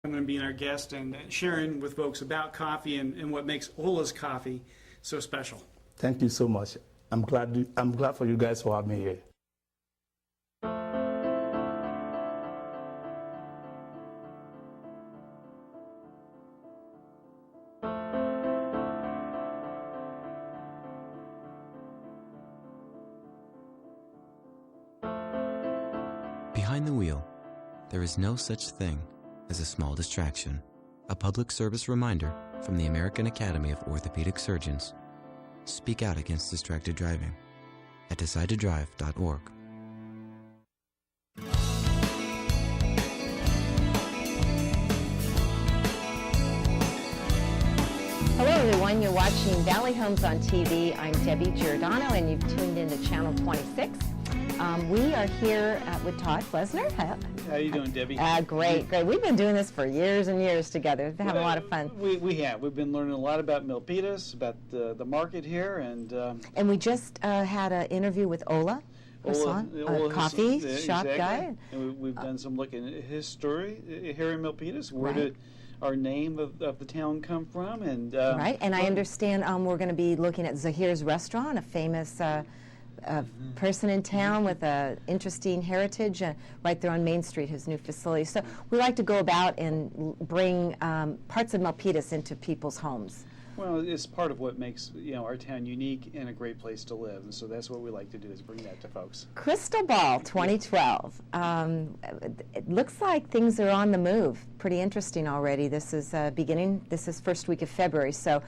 Coming and being our guest and sharing with folks about coffee and what makes Ola's coffee so special. Thank you so much. I'm glad for you guys for having me here. Behind the wheel, there is no such thing as a small distraction. A public service reminder from the American Academy of Orthopedic Surgeons. Speak out against distracted driving at decidetodrive.org. Hello everyone, you're watching Valley Homes on TV. I'm Debbie Giordano and you've tuned into Channel 26. We are here with Todd Flesner. How are you doing, Debbie? Great. We've been doing this for years and years together. We've been having a lot of fun. We have. We've been learning a lot about Milpitas, about the market here, and we just had an interview with Ola, coffee shop guy. And we've done some looking at his story here in Milpitas. Where did our name of the town come from? And right. And I understand we're going to be looking at Zahir's Restaurant, a famous person in town with an interesting heritage right there on Main Street, his new facility. So we like to go about and bring parts of Milpitas into people's homes. Well, it's part of what makes our town unique and a great place to live, and so that's what we like to do, is bring that to folks. Crystal Ball 2012. It looks like things are on the move. Pretty interesting already. This is This is first week of February, so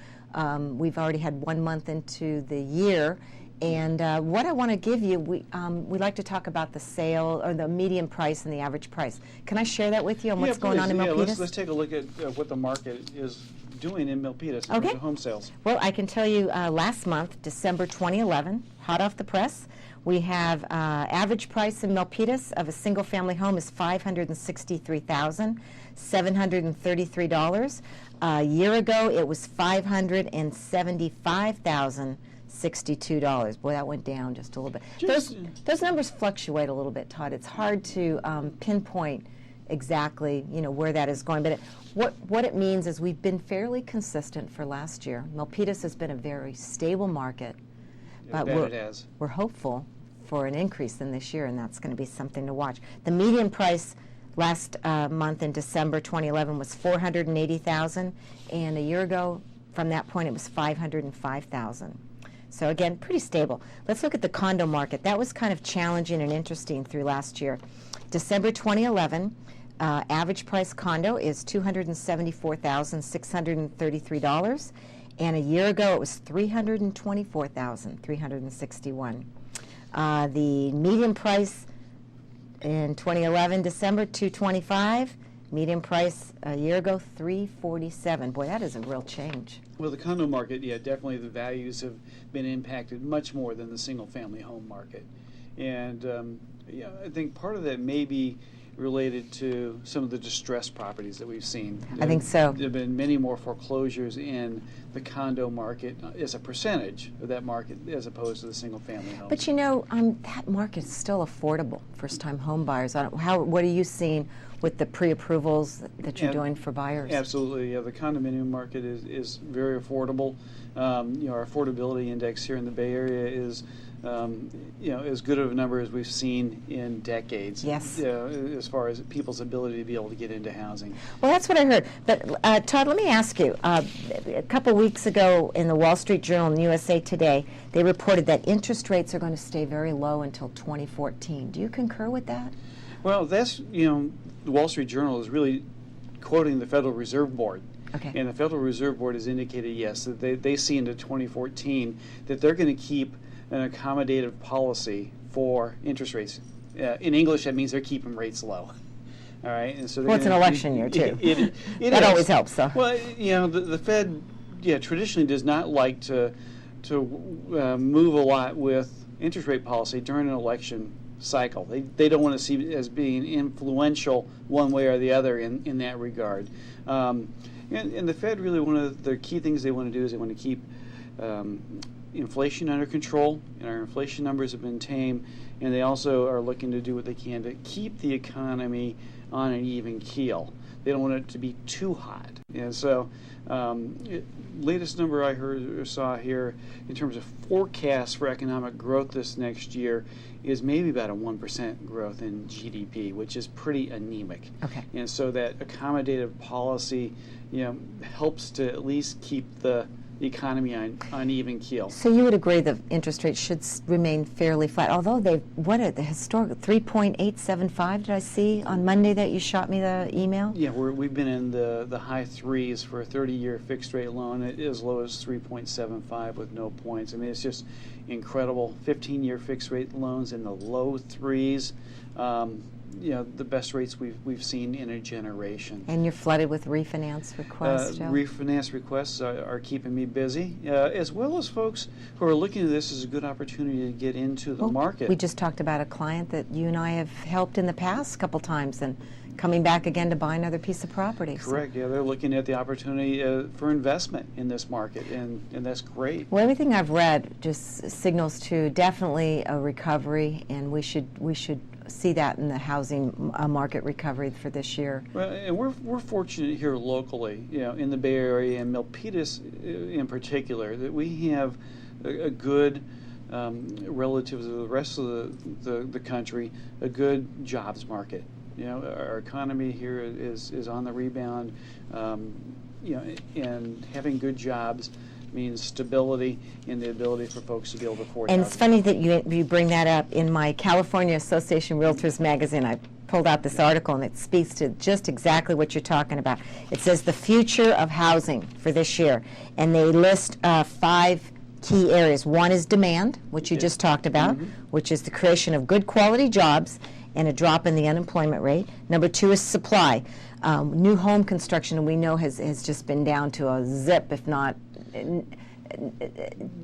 we've already had 1 month into the year. And what I want to give you, we like to talk about the sale, or the median price and the average price. Can I share that with you on what's going on in Milpitas? Let's take a look at what the market is doing in Milpitas in terms of home sales. Well, I can tell you last month, December 2011, hot off the press, we have average price in Milpitas of a single-family home is $563,733. A year ago, it was $575,062. Boy, that went down just a little bit. Those numbers fluctuate a little bit, Todd. It's hard to pinpoint exactly, where that is going. But what it means is we've been fairly consistent for last year. Milpitas has been a very stable market, but we're hopeful for an increase in this year, and that's going to be something to watch. The median price last month in December 2011 was $480,000, and a year ago, from that point, it was $505,000. So again, pretty stable. Let's look at the condo market. That was kind of challenging and interesting through last year. December 2011, average price condo is $274,633, and a year ago it was $324,361. The median price in 2011 December $225. Median price a year ago, $347. Boy, that is a real change. Well, the condo market, definitely the values have been impacted much more than the single-family home market. And, I think part of that may be related to some of the distressed properties that we've seen. I think so. There have been many more foreclosures in the condo market as a percentage of that market as opposed to the single-family home. But that market is still affordable, first-time home buyers. What are you seeing with the pre-approvals that you're doing for buyers? Absolutely, the condominium market is very affordable. Our affordability index here in the Bay Area is as good of a number as we've seen in decades. Yes. As far as people's ability to be able to get into housing. Well, that's what I heard. But Todd, let me ask you. A couple weeks ago in the Wall Street Journal and USA Today, they reported that interest rates are going to stay very low until 2014. Do you concur with that? Well, that's, the Wall Street Journal is really quoting the Federal Reserve Board. Okay. And the Federal Reserve Board has indicated, yes, that they see into 2014 that they're going to keep an accommodative policy for interest rates. In English, that means they're keeping rates low. All right, and so it's an election year too. That always helps, though. Well, the Fed, traditionally does not like to move a lot with interest rate policy during an election cycle. They don't want to see it as being influential one way or the other in that regard. And the Fed really, one of the key things they want to do is they want to keep inflation under control, and our inflation numbers have been tame, and they also are looking to do what they can to keep the economy on an even keel. They don't want it to be too hot. And so latest number I heard or saw here in terms of forecast for economic growth this next year is maybe about a 1% growth in GDP, which is pretty anemic. Okay. And so that accommodative policy, helps to at least keep the economy on even keel. So you would agree the interest rates should remain fairly flat, although what are the historical 3.875 did I see on Monday that you shot me the email? Yeah, we've been in the high threes for a 30-year fixed rate loan, as low as 3.75 with no points. I mean, it's just incredible. 15-year fixed rate loans in the low threes. The best rates we've seen in a generation. And you're flooded with refinance requests, Joe? Refinance requests are keeping me busy, as well as folks who are looking at this as a good opportunity to get into the market. We just talked about a client that you and I have helped in the past a couple times and coming back again to buy another piece of property. Correct. Yeah, they're looking at the opportunity for investment in this market, and that's great. Well, everything I've read just signals to definitely a recovery, and we should see that in the housing market recovery for this year. Well, and we're fortunate here locally, in the Bay Area and Milpitas in particular, that we have a good, relative to the rest of the country, a good jobs market. Our economy here is on the rebound, and having good jobs means stability and the ability for folks to be able to afford And housing. it's funny that you bring that up. In my California Association Realtors magazine, I pulled out this article, and it speaks to just exactly what you're talking about. It says the future of housing for this year, and they list 5 key areas. One is demand, which you just talked about, which is the creation of good quality jobs and a drop in the unemployment rate. Number 2 is supply. New home construction, we know, has just been down to a zip, if not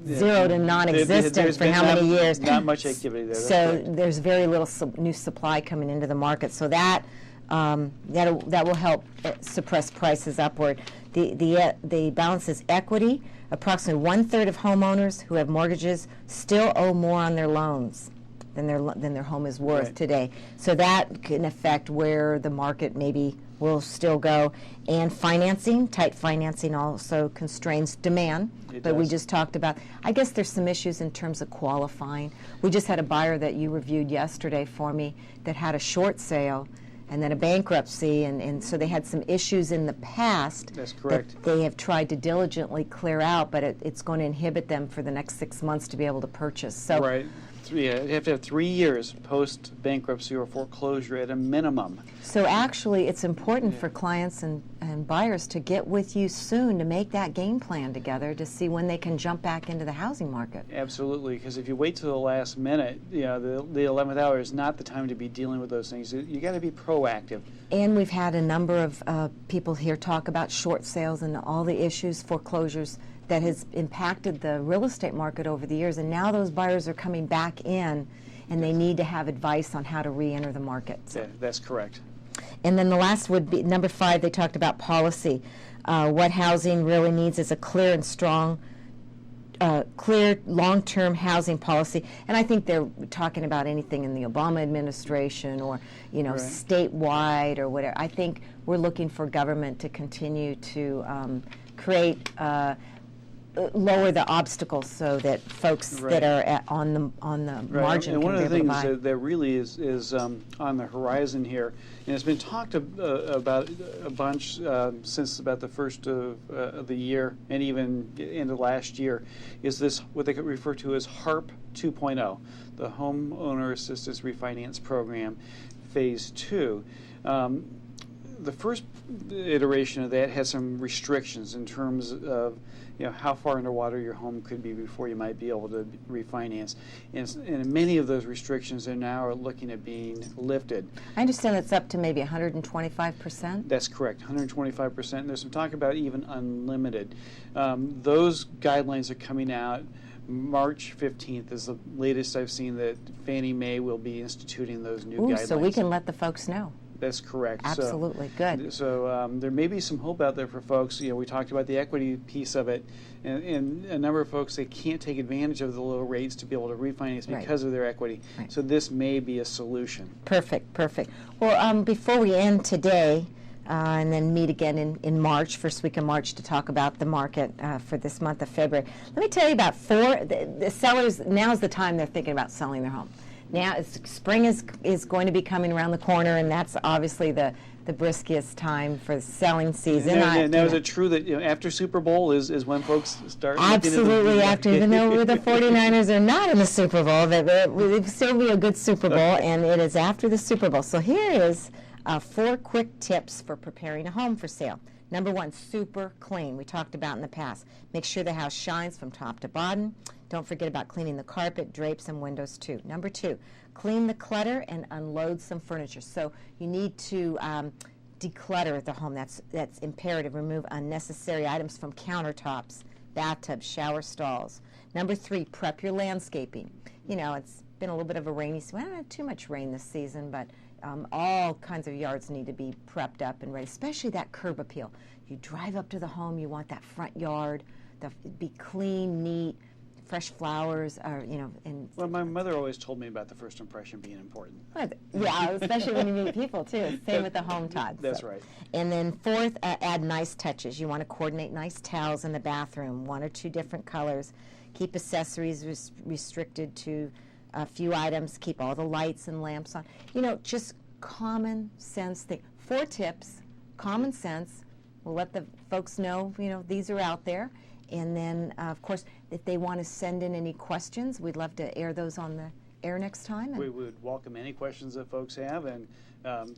zero to non-existent for how many years. Not much activity there. So there's very little new supply coming into the market. So that will help suppress prices upward. The balance is equity. Approximately 1/3 of homeowners who have mortgages still owe more on their loans than their home is worth today. So that can affect where the market maybe will still go. And financing, tight financing also constrains demand. We just talked about, I guess there's some issues in terms of qualifying. We just had a buyer that you reviewed yesterday for me that had a short sale and then a bankruptcy, and so they had some issues in the past. That's correct. That they have tried to diligently clear out, but it's going to inhibit them for the next 6 months to be able to purchase. So right. Yeah, you have to have 3 years post-bankruptcy or foreclosure at a minimum. So actually, it's important for clients and buyers to get with you soon to make that game plan together to see when they can jump back into the housing market. Absolutely, because if you wait till the last minute, the 11th hour is not the time to be dealing with those things. You got to be proactive. And we've had a number of people here talk about short sales and all the issues, foreclosures, that has impacted the real estate market over the years, and now those buyers are coming back in, and they need to have advice on how to re-enter the market. Yeah, that's correct. And then the last would be number 5. They talked about policy. What housing really needs is a clear and strong, clear long-term housing policy. And I think they're talking about anything in the Obama administration or statewide or whatever. I think we're looking for government to continue to create. Lower the obstacles so that folks that are on the margin and can one of the be able to things buy. that really is on the horizon here, and it's been talked about a bunch since about the first of the year and even into last year, is this what they could refer to as HARP 2.0, the Homeowner Assistance Refinance Program, Phase 2. The first iteration of that had some restrictions in terms of how far underwater your home could be before you might be able to refinance. And many of those restrictions are now looking at being lifted. I understand it's up to maybe 125%. That's correct, 125%. And there's some talk about even unlimited. Those guidelines are coming out. March 15th is the latest I've seen that Fannie Mae will be instituting those new guidelines. So we can let the folks know. That's correct. Absolutely, good. So there may be some hope out there for folks. We talked about the equity piece of it, and a number of folks, they can't take advantage of the low rates to be able to refinance because of their equity. Right. So this may be a solution. Perfect. Well, before we end today, and then meet again in March, first week of March, to talk about the market for this month of February. Let me tell you about the sellers. Now is the time they're thinking about selling their home. Now spring is going to be coming around the corner, and that's obviously the briskest time for the selling season. Now, is it true that after Super Bowl is when folks start? Absolutely after, even though the 49ers are not in the Super Bowl, it will still be a good Super Bowl, and it is after the Super Bowl. So here is 4 quick tips for preparing a home for sale. Number 1, super clean. We talked about in the past. Make sure the house shines from top to bottom. Don't forget about cleaning the carpet, drapes, and windows too. Number 2, clean the clutter and unload some furniture. So you need to declutter the home. That's imperative. Remove unnecessary items from countertops, bathtubs, shower stalls. Number 3, prep your landscaping. You know, it's been a little bit of a rainy season. We haven't had too much rain this season, but all kinds of yards need to be prepped up and ready, especially that curb appeal. You drive up to the home, you want that front yard to be clean, neat, fresh flowers, or and well, my mother always told me about the first impression being important. Yeah, especially when you meet people too. Same with the home, Todd. That's right. And then 4th, add nice touches. You want to coordinate nice towels in the bathroom, 1 or 2 different colors. Keep accessories restricted to a few items. Keep all the lights and lamps on. Just common sense thing. 4 tips, common sense. We'll let the folks know, these are out there. And then, of course, if they want to send in any questions, we'd love to air those on the air next time. We would welcome any questions that folks have. And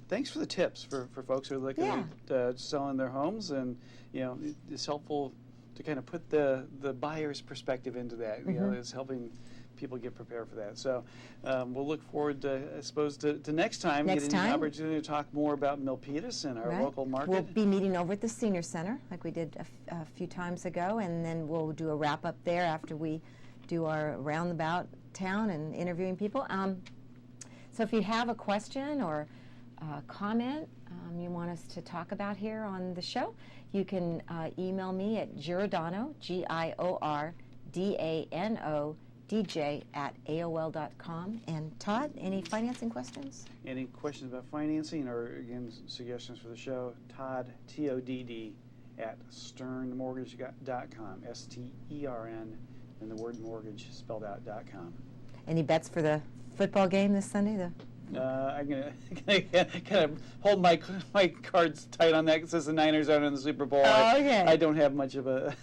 thanks for the tips for folks who are looking at selling their homes. And, it's helpful to kind of put the buyer's perspective into that. It's helping people get prepared for that. So we'll look forward to, I suppose, to next time getting an opportunity to talk more about Milpitas and our local market. We'll be meeting over at the Senior Center like we did a few times ago, and then we'll do a wrap-up there after we do our roundabout town and interviewing people. So if you have a question or comment you want us to talk about here on the show, you can email me at Giordano, Giordano, DJ@AOL.com. And Todd, any financing questions? Any questions about financing or, again, suggestions for the show? Todd, Todd, at sternmortgage.com, STERN, and the word mortgage spelled out .com. Any bets for the football game this Sunday? I'm gonna kind of hold my cards tight on that since the Niners aren't in the Super Bowl. Oh, okay. I don't have much of a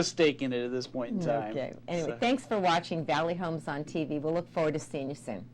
stake in it at this point in time. Okay. Anyway, thanks for watching Valley Homes on TV. We'll look forward to seeing you soon.